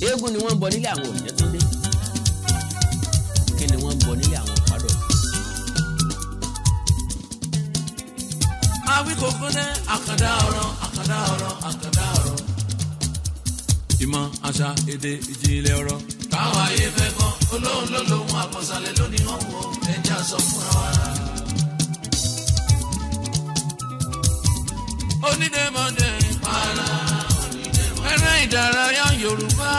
eégún ni wọ́n ń bọ nílé àwọn Ọ̀jẹ̀túndé kí ni wọ́n ń bọ nílé àwọn Ìpàdọ̀tí. Awíkòkò ní àkàndá ọ̀rọ̀ ìmọ̀ àṣà èdè ìjìnlẹ̀ ọ̀rọ̀ káwọn ayé fẹ́ kọ́ olóhùn ló lòun àkọsálẹ̀ lónìí wọ́n wọ ẹja sọ fúnra wa. Onídèmọdé para ẹrẹ́ ìdárayá Yorùbá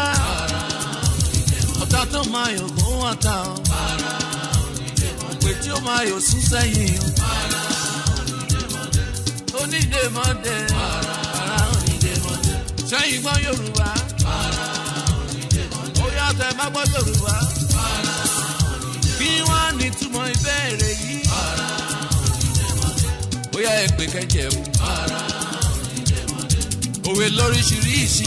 ọ̀tá tó máa yọ̀ kó wọ́n ta ọ́ òpè tí ó máa yọ̀ sún sẹ́yìn ọ́. Onídèmọdé para onídèmọdé sẹ́yìn gbọ́ Yorùbá ó yàtọ̀ ẹ̀ má gbọ́ Yorùbá bí wọ́n ní túmọ̀ ìbéèrè yìí ó yá ẹ pé kẹ́jẹ́ mu òwe lóríṣiríṣi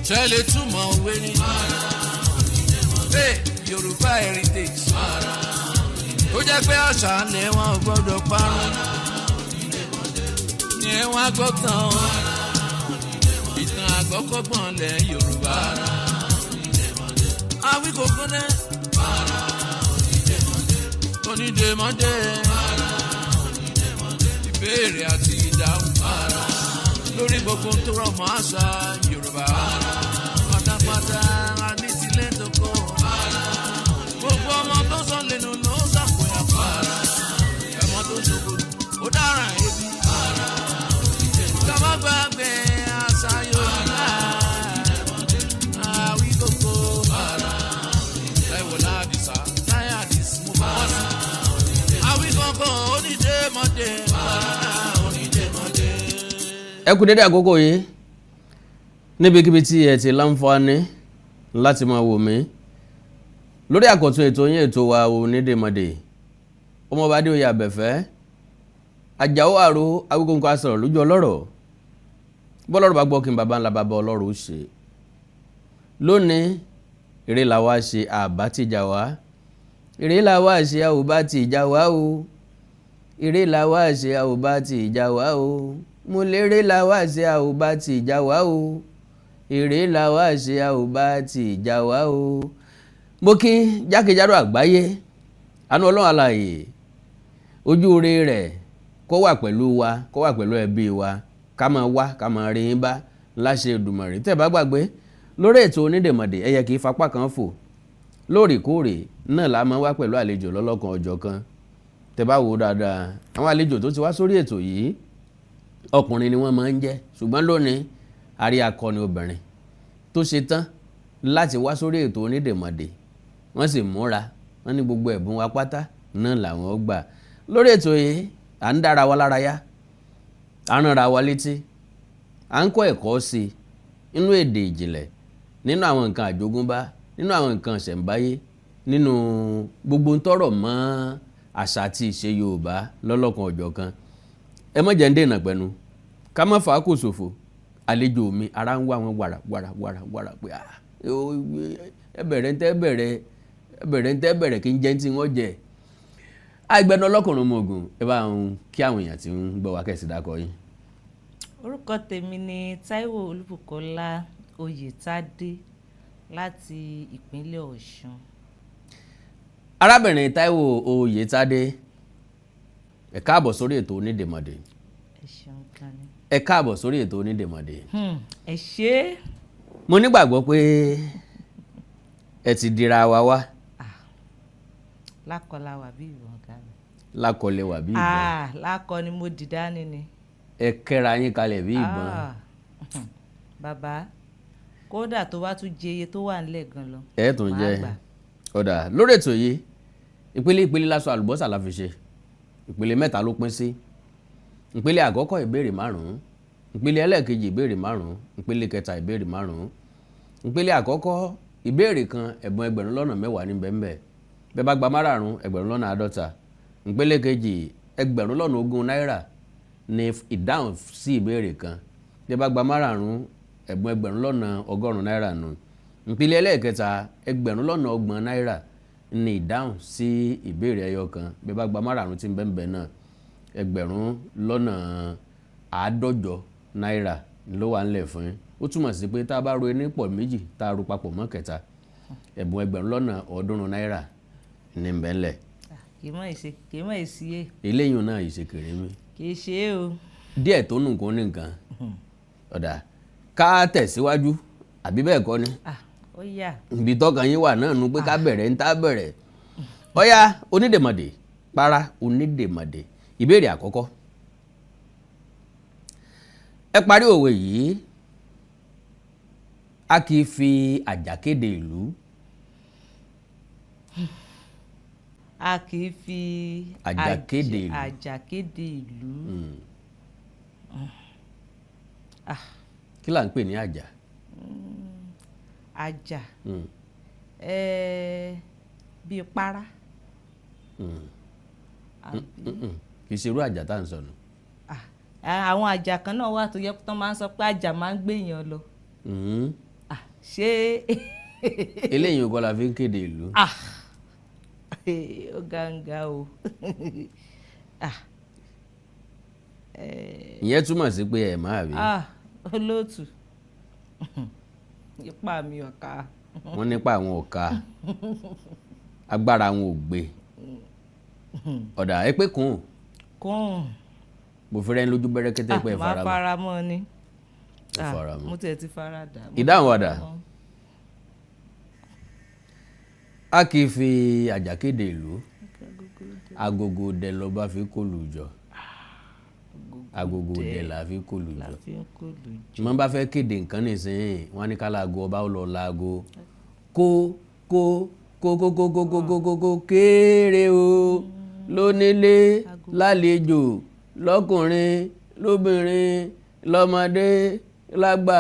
ṣẹlẹ̀ túmọ̀ òwe ní Yorùbá heritage ó jẹ́ pé àṣà ni wọn ò gbọ́dọ̀ parun ni wọ́n á gbọ́ tán ìtàn àgbọ́kọ́gbọ̀n lẹ̀ Yorùbá Awíkòkò ní onídèmọdé ìbéèrè àti ìdáhùn lórí gbogbo tó rọ̀ mọ́ àṣà Yorùbá pátápátá àní tilẹ̀ tó kọ́ gbogbo ọmọ tó sọ lẹ́nu ló ṣàpòyà para ẹ̀mọ́ tó ṣògo ó dára ebi ká má gbàgbé àṣà Yorùbá Awíkòkò ẹ̀wọ̀n láàdìsá táyà àdìsí mo bá wọ́n sí Awíkòkò onídèmọdé onídèmọdé. Ẹ kú dédé àkókò yìí níbikíbi tí ẹ ti láǹfààní láti máa wò mí lórí àkọ́tún ètò yín ètò wa Onídèmọdé ọmọọba Adéoyè Àbẹ̀fẹ́ Àjàó Àrò Awíkòkò asọ̀rọ̀ lójú ọlọ́rọ̀ bọ́lọ́rọ̀ bá gbọ́ kí n bàbá ńlá bàbá ọlọ́rọ̀ ó ṣe lónìí eré la wá ṣe àbá ti jà wá eré la wá ṣe àwòbá ti jà wá o eré la wá ṣe àwòbá ti jà wá o mo lérè la wá ṣe àwòbá ti jà wá o eré la wá ṣe àwòbá ti jà wá o. Mo kí jákèjádò àgbáyé àánú Ọlọ́run alààyè ojú ire rẹ̀ kó wà pẹ̀lú wa kó wà pẹ̀lú ẹbí wa ká máa wá ká máa rí yín bá láṣẹ Èdùmàrè tẹ́ bá gbàgbé lórí ètò Onídèmọdé ẹyẹ kì í fapá kan fò lóòrèkóòrè náà la máa wá pẹ̀lú àlejò lọ́lọ́kan ọjọ́ kan tẹ́ bá wò dáadáa àwọn àlejò tó ti wá sórí ètò yìí ọkùnrin ni wọ́n máa ń jẹ́ ṣùgbọ́n lónìí a rí akọni obìnrin tó ṣe tán láti wá sórí ètò Onídèmọdé wọ́n sì múra wọ́n ní gbogbo ẹ̀bùn wa pátá náà làwọn gbà lórí ètò yìí à ń dára wa lára yá à ń ránra wa létí à ń kọ́ ẹ̀kọ́ sí i nínú èdè ìjìnlẹ̀ nínú àwọn nǹkan àjogúnbá nínú àwọn nǹkan ìṣẹ̀ǹbáyé nínú gbogbo ń tọrọ mọ́ àṣà àti ìṣe Yorùbá lọ́lọ́kan ọ̀jọ̀kan ẹ má jẹ́ ń dènà pẹ̀lú ká má fà á kò ṣòfò àlejò mi ara ń wá wọn wàrà pé ẹbẹ̀rẹ̀ ń tẹ́ bẹ̀rẹ̀ kí n jẹ́ tí wọ́n jẹ́ àìgbẹ́nu ọlọ́kùnrin ọmọ ogun ẹ bá ń kí àwọn èèyàn tí ń gbọ́ wá kẹ́sì dákọ̀ yín. Orúkọ tèmi ni Táíwò Olúbùkọ́lá Oyètádé láti ìpínlẹ̀ Ọ̀ṣun. Arábìnrin Táíwò Oyètádé ẹ káàbọ̀ sórí ètò Onídèmọdé. Ẹ ṣeun gan ni. Ẹ káàbọ̀ sórí ètò Onídèmọdé. Ẹ ṣé. Mo nígbàgbọ́ pé ẹ ti dira wa wá. Lákọlá wà bí ìbọn ká mi. Lákọlẹ̀ wà bí ìbọn. Lákọ ni mo dì dání ni. Ẹ kẹ́ra yín kalẹ̀ bí ìbọn. Bàbá kódà tó bá tún jẹ iye tó wà nílẹ̀ gan lọ. Ẹ tún jẹ ọ̀dà lórí ètò yìí ìpele lásọ àlùbọ́sà la fi ṣe ìpele 3 ló pín sí ìpele àkọ́kọ́ ìbéèrè 5 ìpele ẹlẹ́ẹ̀kejì ìbéèrè 5 ìpele kẹta ìbéèrè 5 ìpele àkọ́kọ́ ìbéèrè kan ẹ̀bùn ẹgbẹ̀rún lọ́nà 10 ní bẹ́ẹ̀ bẹ́ẹ̀ bá gba 5 ẹgbẹ̀rún lọ́nà 50 ìpele kejì ẹgbẹ̀rún lọ́nà 20 náírà ní ìdáhùn sí ìbéèrè kan bẹ́ẹ̀ bá gba 5 ẹ̀bùn ẹgbẹ̀rún lọ́nà 100 náírà nù ìpele ẹlẹ́ẹ̀kẹta ẹgbẹ̀rún lọ́nà 30 náírà ní ìdáhùn sí ìbéèrè ẹyọ kan bẹ́ẹ̀ bá gba 5 tí ń bẹ́ẹ̀ náà ẹgbẹ̀rún lọ́nà 150 náírà ló wà ńlẹ̀ fún yín ó túmọ̀ sí pé tá a bá ro ẹni pọ̀ méjì tá a ro papọ̀ mọ́ kẹta ẹ̀bùn ẹgbẹ̀rún lọ́nà 300 náírà ní bẹ́ńlẹ̀. kì í mọ̀ èsì ẹ̀. eléyìí náà ìṣe kéré mi. kì í ṣe é o. díẹ̀ tó nù kó ní nǹkan ọ̀dà ká tẹ̀síwájú àbí bẹ́ẹ̀ kọ́ ni. ó yá. ibi tọ́kàn yín wà náà nu pé ká bẹ̀rẹ̀ ń tá bẹ̀rẹ̀. ọ̀yá onídèmọ̀dè para onídèmọ̀dè ìbéèrè àkọ́kọ́. ẹ parí òwe yìí a kì í fi àjà kéde ìlú. a kì í fi àjà kéde ìlú. àjà kéde ìlú. kí là ń pè ní àjà. àjà bíi para. kì í ṣerú àjà tá à ń sọnù. àwọn àjà kan náà wà tó yẹ kó máa ń sọ pé àjà máa ń gbèyàn lọ. ṣé. eléyìí kọ́ la fi ń kéde ìlú. ó gàǹgà o. ìyẹn túmọ̀ sí pé ẹ̀ máa rí. olóòtú ipa mi ò ká. wọ́n nípa àwọn ò ká agbára àwọn ò gbé ọ̀dà ẹ pé kùn. mo fi rẹ́ ń lójú bẹ́rẹ́kẹ́tẹ́ pé ẹ fara mọ́. máa fara mọ́ ni. mo tiẹ̀ ti fara dà. ìdáhùn ọ̀dà a kì í fi àjà kéde ìlú agogo dẹ lọ bá fi kólu jọ agogo dẹ la fi kólu jọ mo bá fẹ́ kéde nǹkan nísìnyí wọ́n ní ká láago ọba ó lọ láago kó kéré o lónílé lálejò lọ́kùnrin lóbìnrin lọ́mọdé lágbà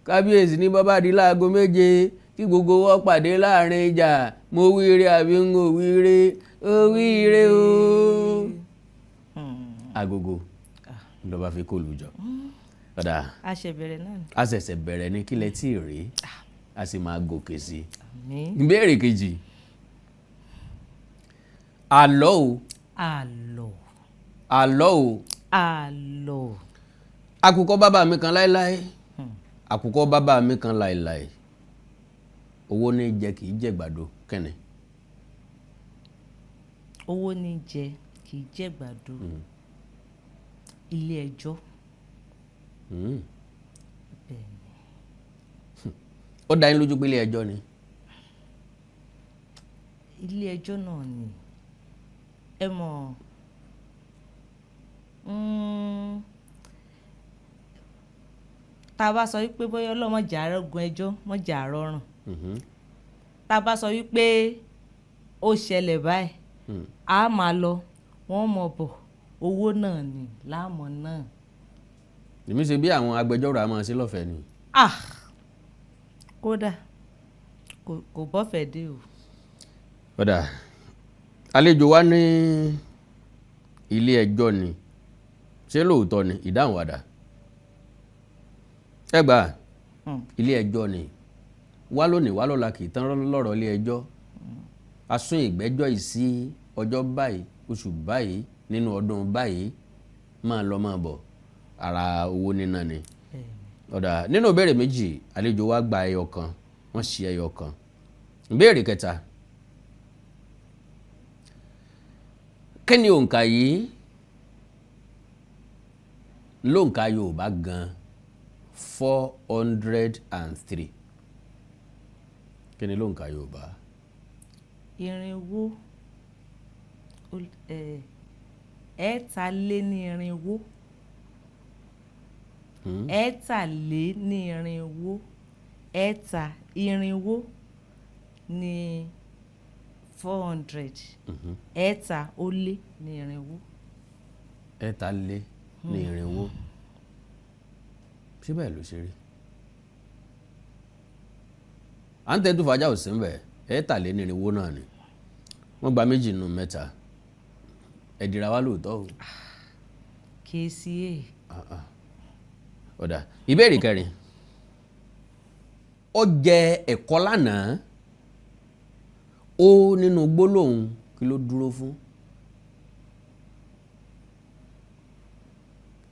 kábíyèsí ní bàbá di láago 7 kí gbogbo wọn pàdé láàrin ìjà mo wíire àbí ń wíire ó wíire o. agogo ló bá fi kó lùjọ. ọ̀dà a ṣẹ̀bẹ̀rẹ̀ náà ni. a ṣẹ̀ṣẹ̀ bẹ̀rẹ̀ ní kílẹ̀ tí ì rí a sì máa gòkè sí i. ìbéèrè kejì àlọ́ o. àlọ́ o. àkùkọ bàbá mi kan láéláé àkùkọ bàbá mi kan láéláé owó ní jẹ kì í jẹ gbàdo kẹ́ni. owó ní jẹ kì í jẹ gbàdo ilé ẹjọ́. ó dá yín lójú pé ilé ẹjọ́ ni. ilé ẹjọ́ náà ni ẹ mọ̀ tá a bá sọ wípé bóyá ọlọ́mọjà arógun ẹjọ́ mọ̀jà àrọ́rùn tá a bá sọ wípé ó ṣẹlẹ̀ báyìí a máa lọ wọ́n mọ̀ bọ̀ owó náà ni láàmú náà. èmi ṣe bí àwọn agbẹjọ́rò a máa ṣe lọ́fẹ̀ẹ́ ni. kódà kò bọ́fẹ̀ẹ́ dé o. kódà àlejò wa ní ilé ẹjọ́ ni ṣé lóòótọ́ ni ìdáhùn wàdà ẹgbà ilé ẹjọ́ ni wá lónìí wá lọ́la kì í tán lọ́rọ̀ ilé ẹjọ́ a sún ìgbẹ́jọ́ yìí sí ọjọ́ báyìí oṣù báyìí nínú ọdún báyìí máa lọ máa bọ̀ ara owó níná ni. ọ̀dà nínú ìbéèrè méjì àlejò wa gba ẹyọ kan wọ́n ṣe ẹyọ kan. ìbéèrè kẹta kí ni òǹkà yìí lóǹkà Yorùbá gan 403 kí ni lóǹkà Yorùbá. irinwó ẹ̀ẹ́ta-lé-ní-irinwó ẹ̀ẹ́ta-lé-ní-irinwó ẹ̀ẹ́ta-irinwó ní 400 ẹ̀ẹ́ta-ó-lé-ní-irinwó. ẹ̀ẹ́ta-lé-ní-irinwó ṣé bẹ́ẹ̀ ló ṣe rí. à ń tẹ́tù fàájà ò sí ń bẹ̀ ẹ̀ẹ́ta-lé-ní-irinwó náà ni wọ́n gba 2 nínú 3 ẹ̀dìrà wa lóòótọ́ o. kca. ọ̀dà ìbéèrè kẹrin ó jẹ ẹ̀kọ́ lánàá ó nínú gbólóhùn kí ló dúró fún.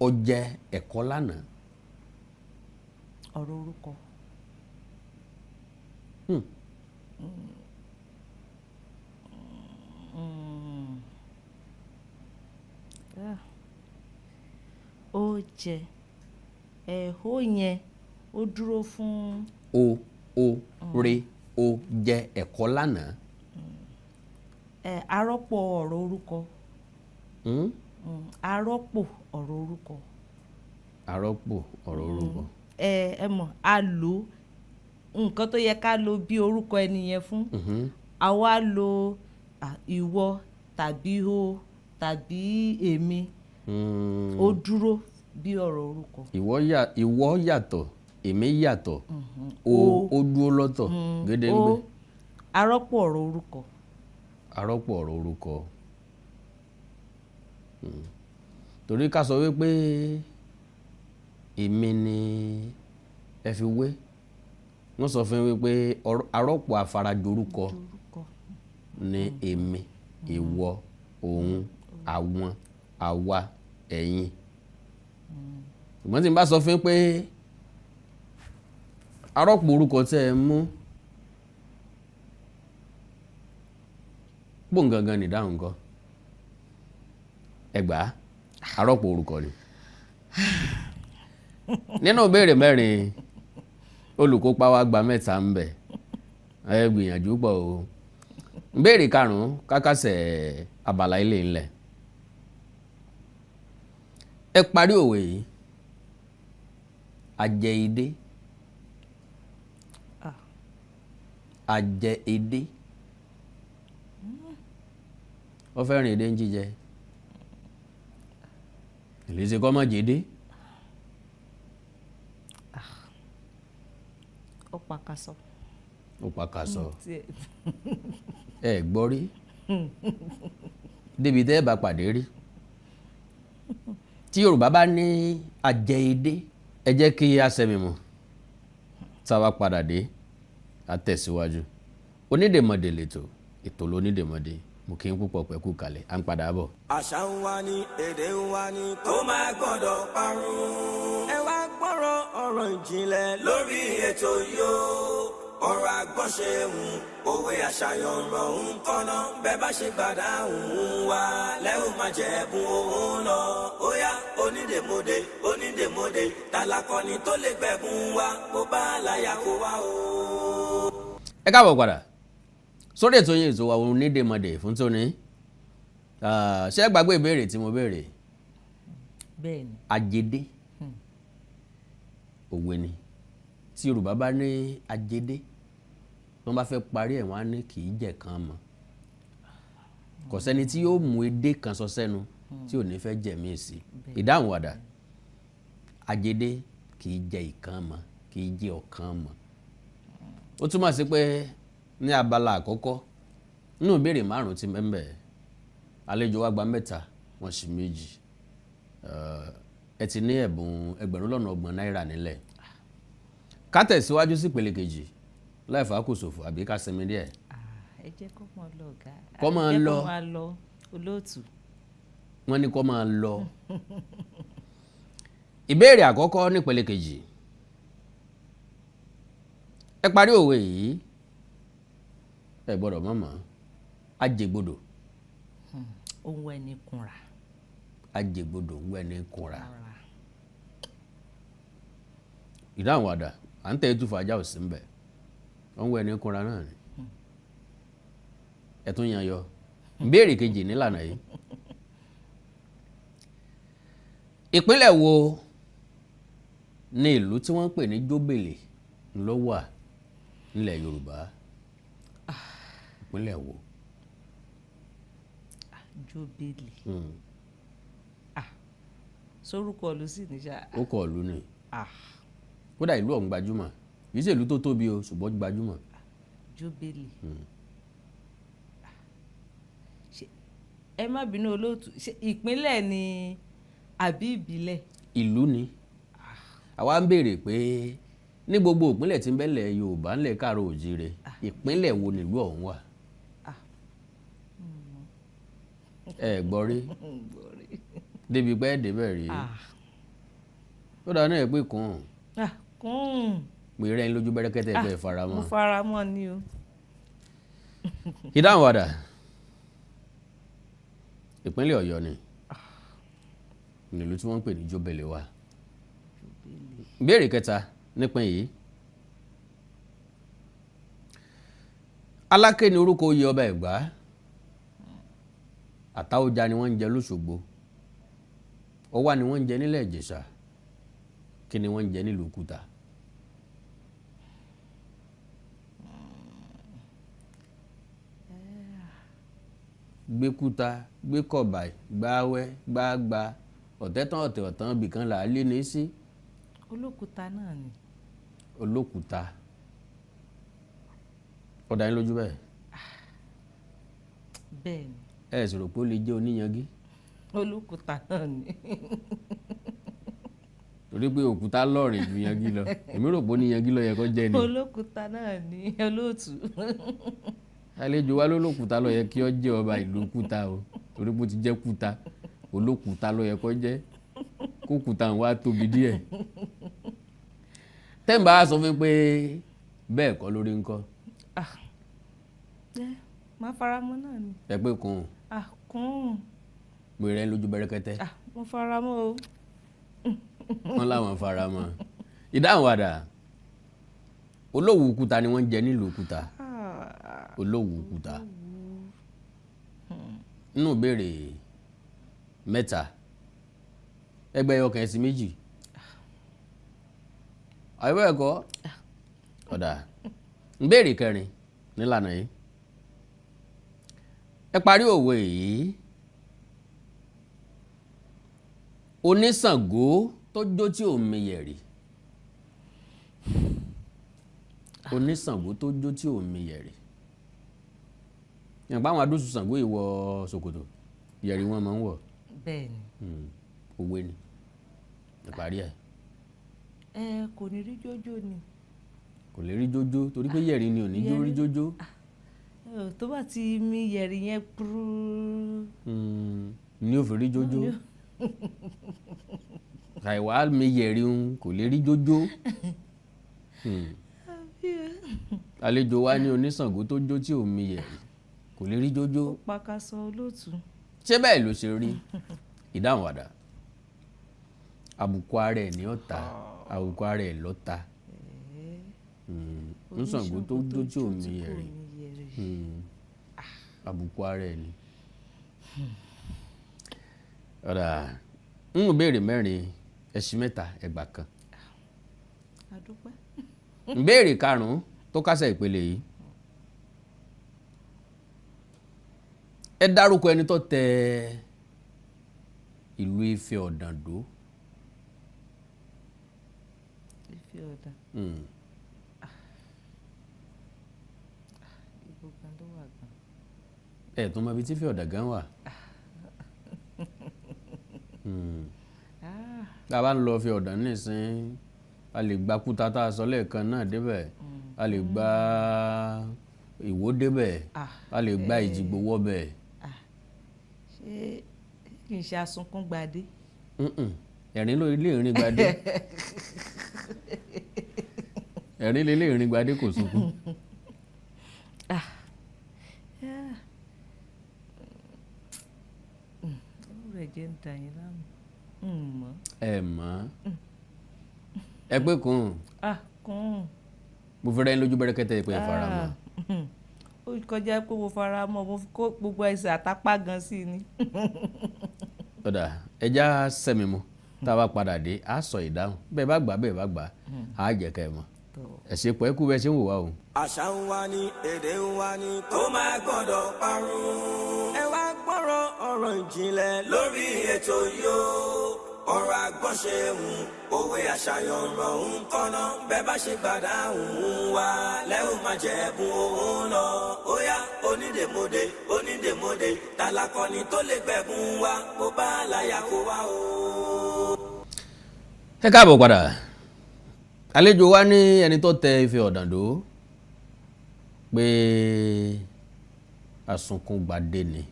ó jẹ ẹ̀kọ́ lánàá ọ̀rọ̀ orúkọ. Ó jẹ ó yẹn ó dúró fún. o re o jẹ ẹ̀kọ́ lánàá. Arọ́pò ọ̀rọ̀ orúkọ. Arọ́pò ọ̀rọ̀ orúkọ. Arọ́pò ọ̀rọ̀ orúkọ. Ẹ mọ̀ a lò nǹkan tó yẹ ká lo bí orúkọ ẹni yẹn fún. Àwa lo ìwọ tàbí o tàbí èmi. Ó dúró bí ọ̀rọ̀ orúkọ. Ìwọ yàtọ̀ èmi yàtọ̀ ó dúró lọ́tọ̀ gédéǹgbé. Arọ́pò ọ̀rọ̀ orúkọ. Arọ́pò ọ̀rọ̀ orúkọ. Torí ká sọ wípé èmi ni ẹ fi wé wọ́n sọ fún wípé arọ́pò àfarajorúkọ ni èmi ìwọ òun àwọn àwa ẹ̀yin. Ṣùgbọ́n tí n bá sọ fún pé arọ́pò orúkọ tẹ́ ẹ mú gbóǹgangan nìdáhùn kan ẹgbà arọ́pò orúkọ ni. Nínú ìbéèrè mẹ́rin olùkópa wa gba mẹ́ta ń bẹ̀ ẹ gbìyànjú pọ̀ o. Ìbéèrè karùn-ún kákásẹ̀ abala ilé ńlẹ̀. Ẹ parí òwe yìí ajẹ idé ajẹ idé wọ́n fẹ́ rìn idé ń jíjẹ ìlísẹ̀ kọ́ mọ́ jẹ́dé. Ó pakasọ. Ó pakasọ ẹ gbọ́ rí débi tẹ́ ẹ bá pàdé rí. Tí Yorùbá bá ní ajẹ idé ẹ jẹ́ kí a sẹ́mi mọ̀ tá a wá padà dé a tẹ̀síwájú. Onídèmọdè lètò ètò lónídèmọdè mo kí n púpọ̀ pẹ́kú kalẹ̀ à ń padà bọ̀. Àṣà ń wá ní èdè ń wá ní kó má gbọ́dọ̀ parun. Ẹ wá gbọ́rọ̀ ọ̀rọ̀ ìjìnlẹ̀ lórí ètò yóò ọ̀rọ̀ àgbọ̀nṣe òwe àṣàyàn ọ̀rọ̀ ń kọ́nà bẹ́ẹ̀ bá ṣe gbàdá wá lẹ́hùn má jẹ̀bùn òun lọ. Ó yá onídèmọdè onídèmọdè tàlàkọ́ni tó lè gbẹ̀bùn wá bó bá láyà kó wá o. Ẹ káàbọ̀ padà sórí ètò yín ètò wa Onídèmọdè fún tóní. Ṣé gbàgbé ìbéèrè tí mo béèrè? Bẹ́ẹ̀ni. Ajédé òwe ni tí Yorùbá bá ní ajédé wọ́n bá fẹ́ parí ẹ̀ wọ́n á ní kì í jẹ̀ kan mọ́. Kò sẹ́ni tí yóò mú edé kan sọ sẹ́nu tí ò ní fẹ́ jẹ̀mí sí. Ìdáhùn wàdà ajédé kì í jẹ ìkan mọ́ kì í jẹ ọ̀kan mọ́. Ó túmọ̀ sí pé ní abala àkọ́kọ́ nínú ìbéèrè márùn-ún tí mẹ́mbẹ̀ àlejò wa gba mẹ́ta wọ́n sì méjì. Ẹ ti ní ẹ̀bùn ẹgbẹ̀rún náírà nílẹ̀. Ká tẹ̀síwájú sí ìpele kejì láì fàákù ṣòfò àbí ká sinmi díẹ̀. Ẹ jẹ́ kó máa lọ ọ̀gá. Kó máa lọ. Kó máa lọ olóòtú. Wọ́n ní kó máa lọ. Ìbéèrè àkọ́kọ́ nípele kejì. Ẹ parí òwe yìí ẹ gbọ́dọ̀ mọ̀mọ́ ajégbodò. Ohun ẹni kunra. Ajégbodò ń wẹ́ni kunra. Ìdáhùn wàdà à ń tẹ́ ètùfọ̀ ajá ò sí ń bẹ̀ wọ́n ń wẹ́ni kunra náà ni. Ẹ tún yan yọ. Ìbéèrè kejì nílànà yìí. Ìpínlẹ̀ wo ni ìlú tí wọ́n ń pè ní Jóbèlè ló wà nílẹ̀ Yorùbá? Ìpínlẹ̀ wo? Jóbèlè. Sórúkọ ìlú sì ní ṣá. Ó kọ ìlú ni. Kódà ìlú ọ̀hún gbajúmọ̀ kì í ṣe ìlú tó tóbi o ṣùgbọ́n gbajúmọ̀. Jóbèlè. Ẹ má bínú olóòtú ṣé ìpínlẹ̀ ni àbí ìbílẹ̀? Ìlú ni. Àwa ń béèrè pé ní gbogbo ìpínlẹ̀ tí ń bẹ́lẹ̀ Yorùbá ńlẹ̀ Káàárọ̀ Oòjíire ìpínlẹ̀ wo nílùú ọ̀hún wà? Ẹ gbọ́ rí débi pé débẹ̀ rí ó dáa náà pé kún. pé rẹ̀ ń lójú bẹ́rẹ́kẹ́tẹ́ pé faramọ́. mo faramọ́ ni o. ìdáhùn wàdà ìpínlẹ̀ Ọ̀yọ́ ni nílùú tí wọ́n ń pè ní Jóbélé wà. ìbéèrè kẹta nípìn yìí Aláké ni orúkọ oyè ọba Ẹ̀gbá. Àtaọ́ja ni wọ́n ń jẹ l'Óṣogbo. Ọwá ni wọ́n ń jẹ nílẹ̀ Ìjẹ̀ṣà. Kí ni wọ́n ń jẹ nílùú Kúta? Gbé Kúta, gbé Kọ̀bàì, gbáwẹ́, gbágbá, ọ̀tẹ́tàn ọ̀tẹ̀ ọ̀tàn bìkan là á lé ní sí. Olókùúta náà ni. Olókùúta. Ó dá yín lójú bẹ́ẹ̀? Bẹ́ẹ̀ ni. Ẹ sì rò pé ó lè jẹ́ oníyangí? Olókùúta náà ni. Torí pé òkúta lọ́rìn ju yangí lọ. Èmi rò pé oníyangí ló yẹ kó jẹ́ ni. Olókùúta náà ni olóòtú. Àlejò wa lólókùúta ló yẹ kí ó jẹ́ ọba ìlú Kúta o. Torí pé ó ti jẹ́ Kúta. Olókùúta ló yẹ kó jẹ́. Kókùúta ń wá tóbi díẹ̀. Tẹ́ǹbà sọ fún pé bẹ́ẹ̀ kọ́ lórí ńkọ́. Máa faramọ́ náà ni. Ẹ pé kùn. Kùn. Mo rẹ̀ lójú bẹ́rẹ́kẹ́tẹ́. Mo faramọ́ o. Wọ́n láwọn faramọ́. Ìdáhùn wàdà. Olówù Kúta ni wọ́n ń jẹ nílùú Kúta. Olówù Kúta. Nínú ìbéèrè mẹ́ta ẹgbẹ́ ọkàn ẹ̀sìn méjì. Àyẹ̀wò ẹ̀kọ́ ọ̀dà ìbéèrè kẹrin nílànà yìí. Ẹ parí òwe yìí. Oníṣàngó tó jó tí ò miyẹ̀rì. Oníṣàngó tó jó tí ò miyẹ̀rì. Yànpá àwọn adóṣù Ṣàngó ìwọ ṣòkòtò yẹ̀rì wọn máa ń wọ̀. Bẹ́ẹ̀ni. Òwe ni ẹ parí ẹ̀. Kò ní rí jójó ni. Kò lè rí jójó torí pé yẹ̀rì ni ò ní jó rí jójó. Tó bá ti mi yẹ̀rì yẹn púrú. Ní ò fi rí jójó. Àìwá mi yẹ̀rì ń kò lè rí jójó. Àlejò wa ní Oníṣàngó tó jó tí ò mi yẹ̀rì kò lè rí jójó. Ó pakasọ olóòtú. Ṣé bẹ́ẹ̀ ló ṣe rí? Ìdáhùn wàdà. Àbùkù ara ẹ̀ ní ọ̀tá àbùkù ara ẹ̀ lọ́ta. Oníṣàngó tó jó tí ò mi yẹ̀rì. Àbùkù ara ẹ̀ ni. Ọ̀dà ń béèrè mẹ́rin ẹṣin mẹ́ta ẹgbà kan. Adúpẹ́. Ìbéèrè karùn-ún tó kásẹ̀ ìpele yìí. Ẹ dárúkọ ẹni tó tẹ ìlú Ifẹ̀ Ọ̀dàndó. Ifẹ̀ Ọ̀dàn. Ibo gan ló wà gan. Ẹ tó mọ ibi tí Ifẹ̀ Ọ̀dàn gan wà. Tá a bá ń lọ Ifẹ̀ Ọ̀dàn nísìn a lè gba Kúta tá a sọ lẹ́ẹ̀kan náà débẹ̀, a lè gba Ìwó débẹ̀, a lè gba Ìjìgbò wọ́bẹ̀. Ṣé kì í ṣe asunkún gbadé? Ẹ̀rín ló ilé ìrìn gbadé. Ẹ̀rín lé ilé ìrìn gbadé kò sunkún. Rẹ̀ jẹ́ ń ta yín láàmú. Ẹ mọ̀. Ẹ pé kùn. Kùn. Mo fi rẹ́ lójú bẹ́rẹ́kẹ́tẹ́ pé ẹ fara mọ́. Ó kọjá pé mo fara mọ́ mo kó gbogbo ẹsẹ̀ àtàpá gan sí ni. Ọ̀dà ẹja sẹ́mi mu tá a bá padà dé a sọ ìdáhùn bẹ́ẹ̀ bá gbà á jẹ́ ká ẹ mọ̀. Ẹ ṣe pọ̀ ẹ kú bẹ́ẹ̀ ṣe ń wò wá o. Àṣà ń wá ní èdè ń wá ní kó má gbọ́dọ̀ parun. Ẹ wá gbọ́rọ̀ ọ̀rọ̀ ìjìnlẹ̀ lórí ètò yóò. Ọ̀rọ̀ àgbọ̀nṣe òwe àṣàyàn ọ̀rọ̀ ń kọ́nà bẹ́ẹ̀ bá ṣe gbàdá wá lẹ́hùn máa jẹ̀bùn òun lọ. Ó yá onídèmódè tálákọ́ni tó lè gbẹ̀bùn wá bó bá láyà kó wá o. Ẹ káàbọ̀ padà. Àlejò wa ní ẹni tó tẹ Ifẹ̀ Ọ̀dàndó pé asunkún gbadé ni.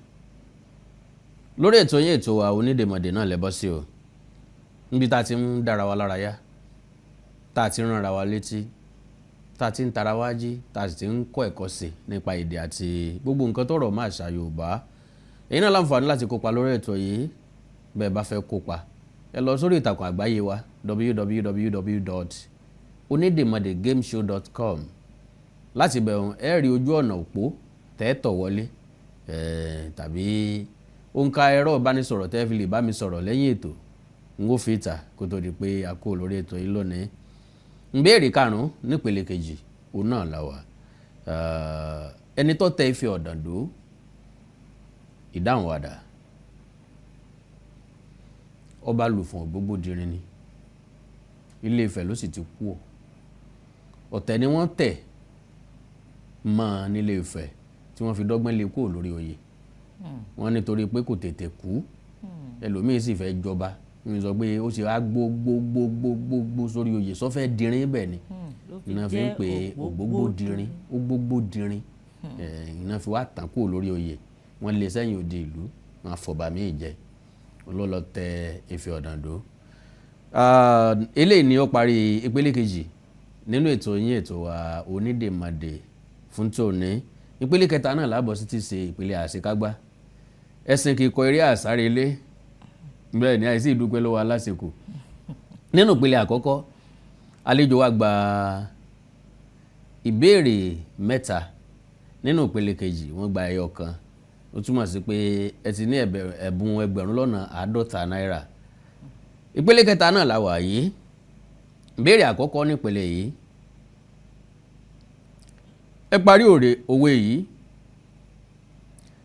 Lórí ètò yín ètò wa onídèmọ̀dè náà lẹ́bọ́ sí o níbi tá a ti ń dára wa lára yá tá a ti ránra wa létí tá a ti ń tara wá jí tá a sì ti ń kọ́ ẹ̀kọ́ sí nípa èdè àti gbogbo nǹkan tó rọ̀ mọ́ àṣà Yorùbá. Èyí náà láǹfààní láti kópa lórí ètò yìí bẹ́ẹ̀ bá fẹ́ kópa ẹ lọ sórí ìtàkùn àgbáyé wa www.onidemodegameshow.com láti bẹ̀rùn ẹ rí ojú ọ̀nà òpó tẹ́ẹ̀tọ̀ wọlé tàbí òǹkà ẹ̀rọ ìbánisọ̀rọ̀ tẹ́ fi lè bá mi sọ̀rọ̀ lẹ́yìn ètò n ó fi ìta kó tó di pé a kó lórí ètò yìí lónìí. Ìbéèrè karùn-ún nípele kejì òun náà la wà. Ẹni tó tẹ Ifẹ̀ Ọ̀dàndó ìdáhùn wàdà Ọba Lùfọ̀n Ògbógbódìrin ni Ilé Ifẹ̀ ló sì ti kú ọ̀tẹ̀ ni wọ́n tẹ̀ mọ́ nílé Ifẹ̀ tí wọ́n fi dọ́gbọ́n lé kúrò lórí oyè wọ́n nítorí pé kò tètè kú ẹlòmíín sì fẹ́ jọba wọ́n sọ pé ó sì á gbogbo sórí oyè sọ́fẹ́ dirin bẹ́ẹ̀ ni iná fi ń pè Ògbógbódìrin Ògbógbódìrin iná fi wá tàn kúrò lórí oyè wọ́n lé sẹ́yìn òde ìlú wọn àfọ̀bà míì jẹ olólọ tẹ Ifẹ̀ Ọ̀dàndó. Eléyìí ni ó parí ìpele kejì nínú ètò yín ètò wa Onídèmọdè fún tòní. Ìpele kẹta náà lábọ̀ sí ti ṣe ìpele àṣekágbá ẹ̀sìn kíkọ eré àsárelé bẹ́ẹ̀ ni àìsí ìdúpẹ́ lọ́wọ́ aláṣekù. Nínú ìpele àkọ́kọ́ àlejò wa gba ìbéèrè 3 nínú ìpele kejì wọ́n gba ẹyọ kan ó túmọ̀ sí pé ẹ ti ní ẹ̀bùn $50. Ìpele kẹta náà la wà yìí. Ìbéèrè àkọ́kọ́ nípele yìí ẹ parí òwe yìí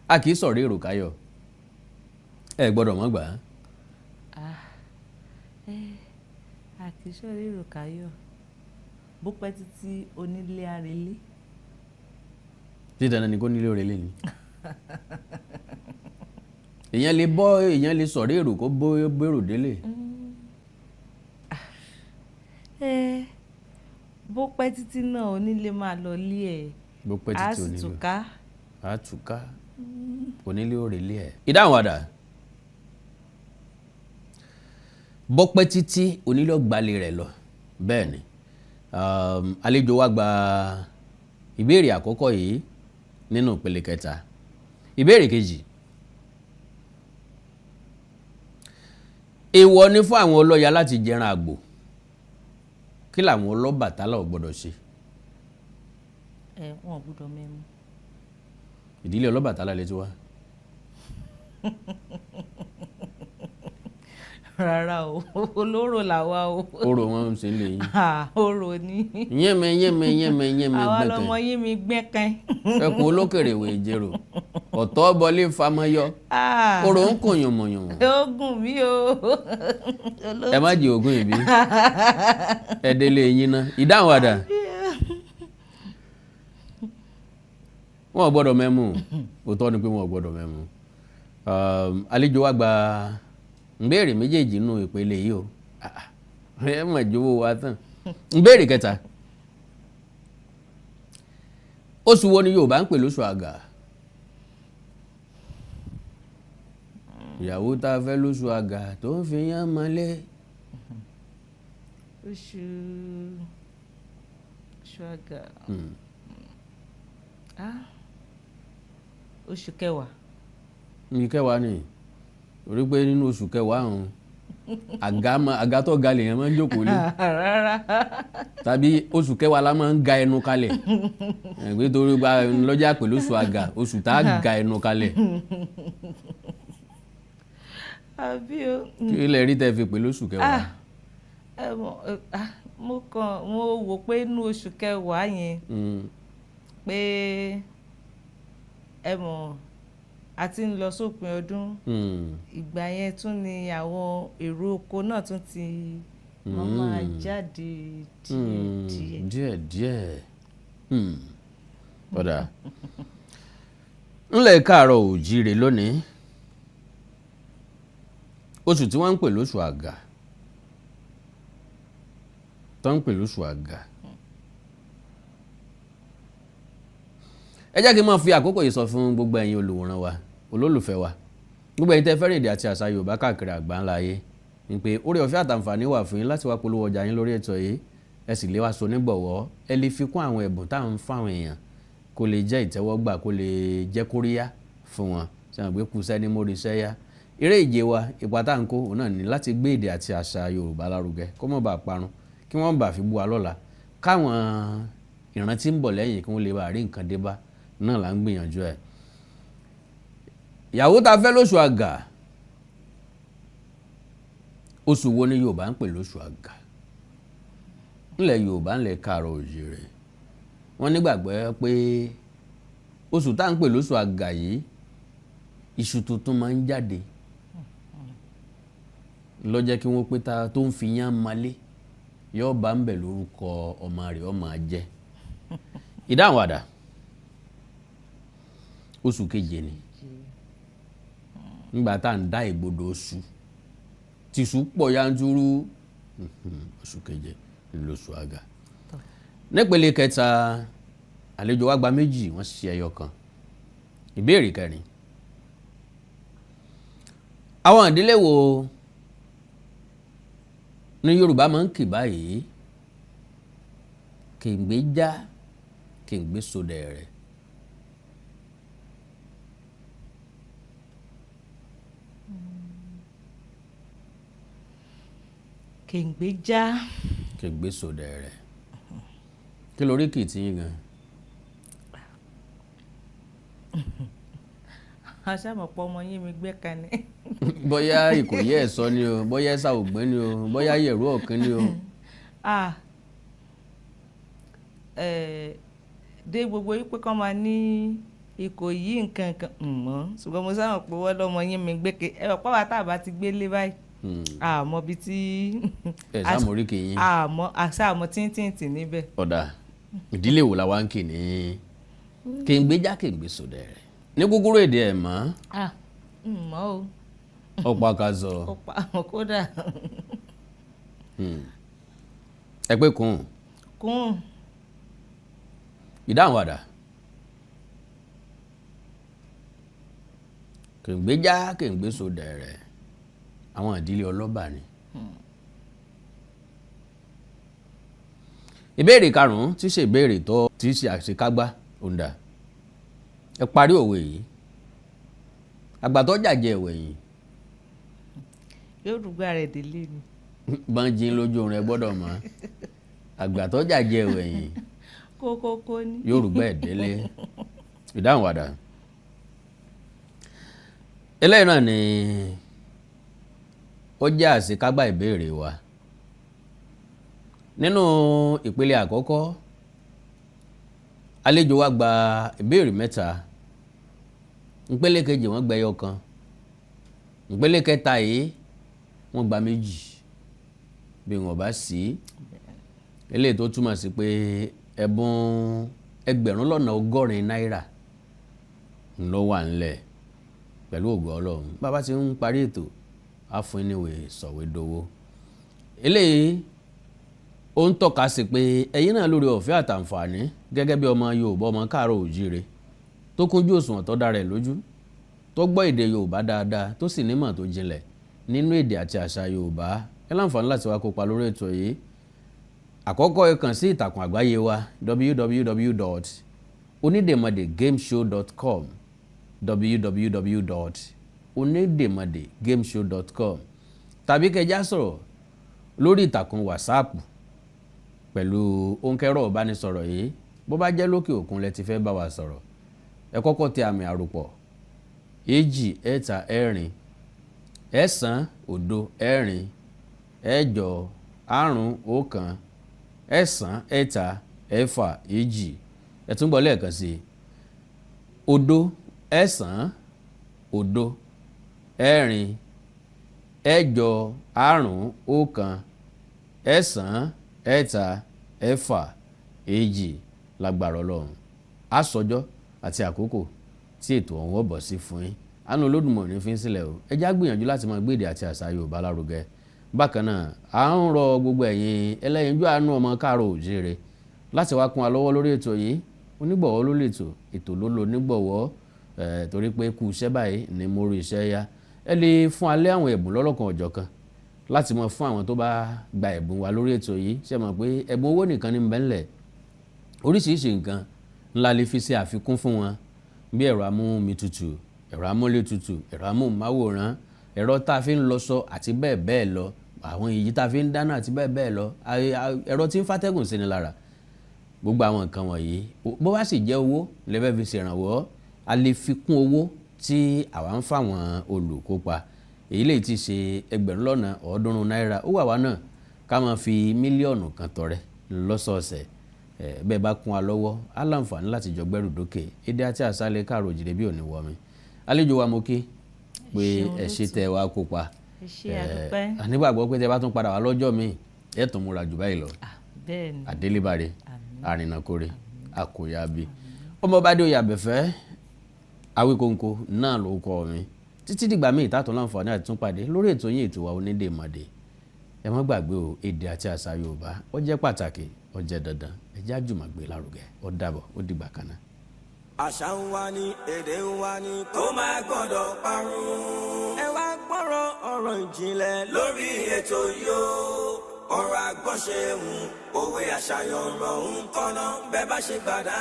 a kì í sọ̀rọ̀ èrò káyọ̀ ẹ gbọ́dọ̀ mọ́ gbà á. A kì í sọ̀rọ̀ èrò káyọ̀ bó pẹ́ títí onílé arelé. tí dandan ni kó nílé òrèlé ni èèyàn lè sọ̀rọ̀ èrò kó bèrò délé. Bó pẹ́ títí náà onílé máa lọ lé ẹ̀ bó pẹ́ títí onílé á túká onílé òrèlé ẹ̀. ìdáhùn àdá bó pẹ́ títí onílé ọ̀gbálẹ̀ rẹ̀ lọ bẹ́ẹ̀ ni. Àlejò wa gba ìbéèrè àkọ́kọ́ yìí nínú ìpele kẹta. Ìbéèrè kejì èèwọ̀ ni fún àwọn ọlọ́ya láti jẹran àgbò kí làwọn Ọlọ́bàtálá ò gbọ́dọ̀ ṣe. wọn ò gbọ́dọ̀ mẹ́mu. ìdílé Ọlọ́bàtálá lè ti wá. rárá o olóró làwa o. orò wọn ń ṣe lè yín. orò ni. yẹ́mẹ àwa gbẹ̀kan. lọmọ yín mi gbẹ́kan. ẹkùn olókèrè wò ìjẹrò ọ̀tọ̀ bọlé famayọ orò ń kùn yànmọ̀yànmọ̀. ogun mi o. ẹ má jẹ ogún ìbí ẹ délé yín ná. ìdáhùn àdá wọn ò gbọ́dọ̀ mẹ́mú òótọ́ ni pé wọn ò gbọ́dọ̀ mẹ́mú. Àlejò wa gba ìbéèrè méjèèjì nínú ìpele yìí o ẹ mọ̀ ìjọwọ́ wa tán. Ìbéèrè kẹta oṣù wo ni Yorùbá ń pè lóṣù àgà. ìyàwó tá a fẹ́ lóṣù àgà tó ń fi yán mọ́lẹ̀. oṣù àgà oṣù kẹwàá. ní kẹwàá ni orí pé nínú oṣù kẹwàá ọ̀hún àga tó ga lèèyàn máa ń jókòó lé tàbí oṣù kẹwàá la máa ń ga ẹnu kalẹ̀ ẹgbẹ́ torí gba lọ́jà pẹ̀lú oṣù àgà oṣù tá a ga ẹnu kalẹ̀. àbí o. kí ilẹ̀ rí tẹ́ fi pẹ̀lú oṣù kẹwàá. mo wò pé inú oṣù kẹwàá yẹn pé ẹ mọ̀ a ti ń lọ sópin ọdún ìgbà yẹn tún ni àwọn èrò oko náà tún ti máa jáde díẹ̀. ọ̀dà ńlẹ̀ káàárọ̀ oòjíire lónìí oṣù tí wọ́n ń pè lóṣù àgà ẹ jẹ́ kí n máa fi àkókò yìí sọ fún gbogbo ẹ̀yin olùwòran wa olólùfẹ́ wa gbogbo ẹ̀yin tẹ́ fẹ́ràn èdè àti àṣà Yorùbá káàkiri àgbáńlá ayé ni pé oore ọ̀fẹ́ àtàǹfààní wà fún yín láti wá polówó ọjà yín lórí ètò yìí ẹ sì lè wá so nígbọ̀wọ́ ẹ lè fi kún àwọn ẹ̀bùn táwọn ń fáwọn èèyàn kó lè jẹ́ ìtẹ́wọ́gbà kó lè jẹ́ kóríyá fún wọn sẹ́wọ̀n pé kú sẹ́ni mórí sẹ́yà eré ìje wa ipa tá à ń kó òun náà ní láti gbé èdè àti àṣà Yorùbá lárugẹ kó má bàa parun kí wọ́n bá fi bú wa lọ́la káwọn ìran tí ń bọ̀ lẹ́yìn kí wọ́n lè bá rí nǹkan dé bá náà là ń gbìyànjú ẹ̀. ìyàwó ta fẹ́ lóṣù àgà oṣù wo ni Yorùbá ń pè lóṣù àgà ńlẹ̀ Yorùbá ńlẹ̀ Káàárọ̀ Oòjíire wọ́n nígbàgbọ́ pé oṣù tá à ń pè lóṣù àgà yìí iṣu tuntun máa ń jáde ló jẹ́ kí wọ́n pé ta tó ń fi yán malé yóò bá ń bẹ̀ lórúkọ ọmọ rẹ̀ ọmọ jẹ́ ìdáhùn àdá oṣù keje ni nígbà tá à ń dá ìgbodò oṣù tìṣú pọ̀ yanturu oṣù keje lóṣù àgà nípele kẹta àlejò wa gba méjì wọ́n ṣe ẹyọ kan ìbéèrè kẹrin àwọn ìdílé wo ní Yorùbá máa ń kì báyìí kèǹgbé já kèǹgbé sódẹ̀ rẹ̀ kèǹgbé já kèǹgbé sódẹ̀ rẹ̀ kí lórí kì í ti yín gan. aṣáàmọ̀pọ̀ ọmọ yín mi gbé kan ni. bóyá Ìkòyí Ẹ̀sọ́ ni o bóyá Ẹ̀sà Ògbẹ́ ni o bóyá Yẹ̀rú Ọ̀kín ni o. dé gbogbo yìí pé kán máa ní Ìkòyí nǹkan kan mọ́ ṣùgbọ́n mo sábà pé wọ́n lọ́mọ yín mi gbé ke ẹ̀rọ pàwọ́ àtàbà ti gbélé báyìí àmọ́ bíi tí. ẹ̀ sàmórí kì í yín. àmọ́ tíntìntì níbẹ̀. ọ̀dà ìdílé wo la wá ń kì ní kèǹgbé já kèǹgbé sódẹ̀ rẹ̀ ní kúkúrú èdè ẹ̀ mọ́. mọ́ o. ọ̀pá ká sọ. ọ̀pá kódà. ẹ pé kùn. kùn. ìdáhùn àdá. kèǹgbé já kèǹgbé sódẹ̀ rẹ̀ àwọn ìdílé ọlọ́ba ni. ìbéèrè karùn-ún tí ṣe ìbéèrè tó tí ṣe àṣekágbá òǹdà ẹ parí òwe yìí àgbà tó jàjẹ ẹ̀wẹ̀ yìí. yóò rúgbà rẹ̀ délé ni. bọ́njí lójú rẹ̀ gbọ́dọ̀ mọ́ àgbà tó jàjẹ ẹ̀wẹ̀ yìí. kókókó ni. yóò rúgbà ẹ̀ délé ìdáhùn wàdà. eléyìí náà ni ó jẹ́ àṣekágbá ìbéèrè wa nínú ìpele àkọ́kọ́ àlejò wa gba ìbéèrè mẹ́ta ìpele kejì wọ́n gba ẹyọ kan ìpele kẹta yìí wọ́n gba méjì bí wọ́n bá sí eléyìí tó túmọ̀ sí pé ẹ̀bùn 1,100 náírà ló wà ńlẹ̀ pẹ̀lú ògo Ọlọ́run bàbá ti ń parí ètò àfúnníwèé sọ̀wédowó eléyìí ó ń tọ́ka sí pé ẹ̀yin náà lórí ọ̀fẹ́ àtàǹfààní gẹ́gẹ́ bí ọmọ Yorùbá ọmọ Káàárọ̀ Oòjíire tó kúnjú òṣùwọ̀n tó dára ẹ̀ lójú tó gbọ́ èdè Yorùbá dáadáa tó sì nímọ̀ tó jinlẹ̀ nínú èdè àti àṣà Yorùbá ẹ láǹfààní láti wá kópa lórí ètò yìí àkọ́kọ́ ẹ kàn sí ìtàkùn àgbáyé wa www.onidemodegameshow.com www.onidemodegameshow.com tàbí kẹjá sọ̀rọ̀ lórí ìtàkùn WhatsApp pẹ̀lú òǹkẹ́rọ̀ ìbánisọ̀rọ̀ yìí bó bá jẹ́ lókè òkun lẹ ti fẹ́ bá wa sọ̀rọ̀ ẹ kọ́kọ́ tẹ àmì àròpọ̀ 2 ẹ̀ta 4 ẹ̀sán òdo 4 ẹ̀jọ 5 ọ̀kan ẹ̀sán ẹ̀ta 6 2 ẹ tún gbọ́ lẹ́ẹ̀kan sí òdo ẹ̀sán òdo 4 ẹ̀jọ 5 ọ̀kan ẹ̀sán ẹ̀ta 6 2 lágbára Ọlọ́run àsọjọ́ àti àkókò tí ètò ọ̀hún ọ̀bọ̀ sí fún yín àánú Olódùmarè ní fi ń sílẹ̀ o ẹ já gbìyànjú láti máa gbé èdè àti àṣà Yorùbá lárugẹ bákan náà à ń rọ gbogbo ẹ̀yin ẹlẹ́yinjú àánú ọmọ Káàárọ̀ Oòjíire láti wá kún wa lọ́wọ́ lórí ètò yìí onígbọ̀wọ́ ló lè ètò ló lo onígbọ̀wọ́ torí pé kú iṣẹ́ báyìí ni mo rí iṣẹ́ yá ẹ lè fún alẹ́ àwọn ẹ̀bùn lọ́lọ́kan ọ̀jọ̀kan láti mọ fún àwọn tó bá gba ẹ̀bùn wa lórí ètò yìí ṣe mọ̀ pé ẹ̀bùn owó nìkan ní bẹ́ńlẹ̀ oríṣiríṣi nǹkan ńlá lè fi ṣe àfikún fún wọn bí ẹ̀rọ amóhùnmitutù ẹ̀rọ amúlétutù ẹ̀rọ amóhùnmáwòrán ẹ̀rọ tá a fi ń lọṣọ àti bẹ́ẹ̀ bẹ́ẹ̀ lọ àwọn èyí tá a fi ń dáná àti bẹ́ẹ̀ bẹ́ẹ̀ lọ ẹ̀rọ tí ń fàtẹ́gùn sí ni lára gbogbo àwọn nǹkan wọ̀nyí bó bá sì jẹ́ owó lẹ́fẹ́ fi ṣèrànwọ́ a lè fi kún owó tí àwa ń fáwọn olùkópa èyí lè ti ṣe ẹgbẹ̀rún lọ́nà ọ̀ọ́dúnrún náírà ó wà wá náà ká máa fi mílíọ̀nù kan tọrẹ lọ́sọ̀ọ̀sẹ̀ bẹ́ẹ̀ bá kún wa lọ́wọ́ á láǹfààní láti jọ gbẹ́rù dókè èdè àti àṣálẹ́ káàrò jìdẹ bí òní wọmi àlejò wa mo kí pé ẹ ṣe tẹ wá kópa ànígbàgbọ́ pé tẹ bá tún padà wá lọ́jọ́ míì ẹ tún múra jù báyìí lọ àdélébàrè àrìnàkórè àkòyàbí ọmọbadé oyè àbẹ̀fẹ́ Awíkóńkó náà ló kọ́ mi títí dìgbà míì tààtọ̀ láǹfààní àti tún pàdé lórí ètò yín ètò wa Onídèmọdé ẹ má gbàgbé o èdè àti àṣà Yorùbá ó jẹ́ pàtàkì ó jẹ́ dandan ẹ jẹ́ àjùmọ̀ gbé lárugẹ ó dàbọ̀ ó dìgbà kan náà. àṣà ń wá ní èdè ń wá ní kó má gbọ́dọ̀ parun. ẹ wá gbọ́rọ̀ ọ̀rọ̀ ìjìnlẹ̀ lórí ètò yìí ọ̀rọ̀ àgbọ̀nṣe òwe àṣàyàn ọ̀rọ̀ ń kọ́nà bẹ́ẹ̀ bá ṣe gbàdá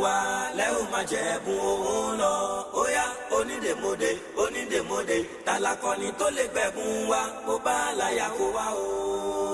wá lẹ́hùn máa jẹ̀bùn òun lọ. ó yá Onídèmọdé Onídèmọdé tálákọ́ni tó lè gbẹ̀bùn wa bó bá láyà kó wá o.